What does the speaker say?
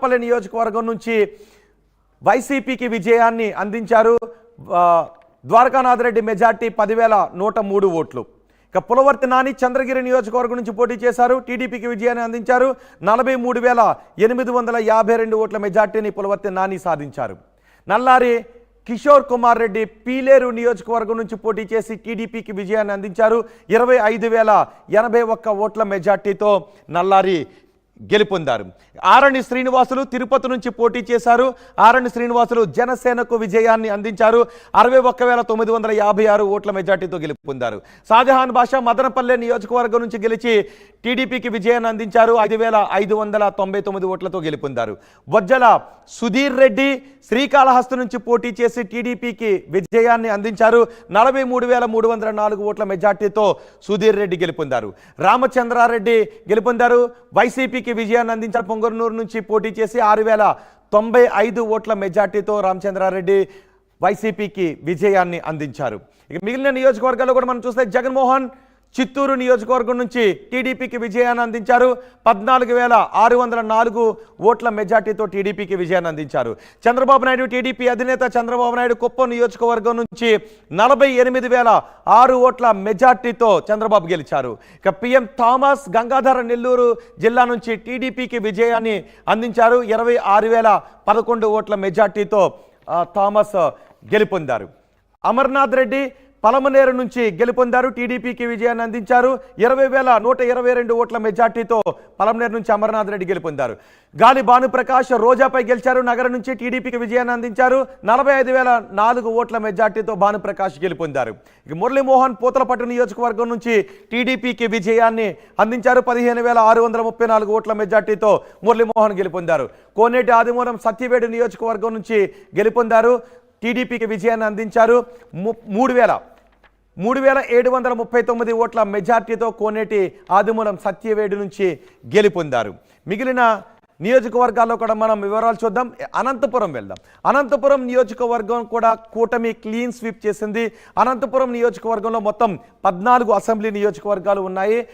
మదనపల్లి నియోజకవర్గం నుంచి వైసీపీకి విజయాన్ని అందించారు. ద్వారకానాథ్ రెడ్డి మెజార్టీ 10,103 ఓట్లు. ఇక పులవర్తి నాని చంద్రగిరి నియోజకవర్గం నుంచి పోటీ చేశారు. టీడీపీకి విజయాన్ని అందించారు. 43,852 ఓట్ల మెజార్టీని పులవర్తి నాని సాధించారు. నల్లారి కిషోర్ కుమార్ రెడ్డి పీలేరు నియోజకవర్గం నుంచి పోటీ చేసి టీడీపీకి విజయాన్ని అందించారు. 25,081 ఓట్ల మెజార్టీతో నల్లారి గెలుపొందారు. ఆరణి శ్రీనివాసులు తిరుపతి నుంచి పోటీ చేశారు. ఆరణి శ్రీనివాసులు జనసేనకు విజయాన్ని అందించారు. 61,956 ఓట్ల మెజార్టీతో గెలుపొందారు. షాజహాన్ బాషా మదనపల్లె నియోజకవర్గం నుంచి గెలిచి టీడీపీకి విజయాన్ని అందించారు. 5,599 ఓట్లతో గెలుపొందారు. బొజ్జల సుధీర్ రెడ్డి శ్రీకాళహస్తి నుంచి పోటీ చేసి టీడీపీకి విజయాన్ని అందించారు. 43,304 ఓట్ల మెజార్టీతో సుధీర్ రెడ్డి గెలుపొందారు. రామచంద్రారెడ్డి గెలుపొందారు. వైసీపీకి విజయాన్ని అందించారు. పొంగనూరు నుంచి పోటీ చేసి 6,095 ఓట్ల మెజార్టీతో రామచంద్రారెడ్డి వైసీపీకి విజయాన్ని అందించారు. ఇక మిగిలిన నియోజకవర్గాల్లో కూడా మనం చూస్తే జగన్మోహన్ చిత్తూరు నియోజకవర్గం నుంచి టీడీపీకి విజయాన్ని అందించారు. 14,604 ఓట్ల మెజార్టీతో టీడీపీకి విజయాన్ని అందించారు. చంద్రబాబు నాయుడు టీడీపీ అధినేత చంద్రబాబు నాయుడు కుప్పం నియోజకవర్గం నుంచి 48,006 ఓట్ల మెజార్టీతో చంద్రబాబు గెలిచారు. ఇక పిఎం థామస్ గంగాధర నెల్లూరు జిల్లా నుంచి టీడీపీకి విజయాన్ని అందించారు. 26,011 ఓట్ల మెజార్టీతో థామస్ గెలుపొందారు. అమర్నాథ్ రెడ్డి పలమనేరు నుంచి గెలుపొందారు. టీడీపీకి విజయాన్ని అందించారు. 20,122 ఓట్ల మెజార్టీతో పలమనేరు నుంచి అమర్నాథ్ రెడ్డి గెలుపొందారు. గాలి భానుప్రకాష్ రోజాపై గెలిచారు. నగరం నుంచి టీడీపీకి విజయాన్ని అందించారు. 45,004 ఓట్ల మెజార్టీతో భానుప్రకాష్ గెలుపొందారు. ఇక మురళీమోహన్ పూతలపట్టు నియోజకవర్గం నుంచి టీడీపీకి విజయాన్ని అందించారు. 15,634 ఓట్ల మెజార్టీతో మురళీమోహన్ గెలుపొందారు. కోనేటి ఆదిమూలం సత్యవేడు నియోజకవర్గం నుంచి గెలుపొందారు. టీడీపీకి విజయాన్ని అందించారు. 3,739 ఓట్ల మెజార్టీతో కోనేటి ఆదిమూలం సత్యవేడు నుంచి గెలుపొందారు. మిగిలిన నియోజకవర్గాల్లో కూడా మనం వివరాలు చూద్దాం. అనంతపురం వెళ్దాం. అనంతపురం నియోజకవర్గం కూడా కూటమి క్లీన్ స్వీప్ చేసింది. అనంతపురం నియోజకవర్గంలో మొత్తం 14 అసెంబ్లీ నియోజకవర్గాలు ఉన్నాయి.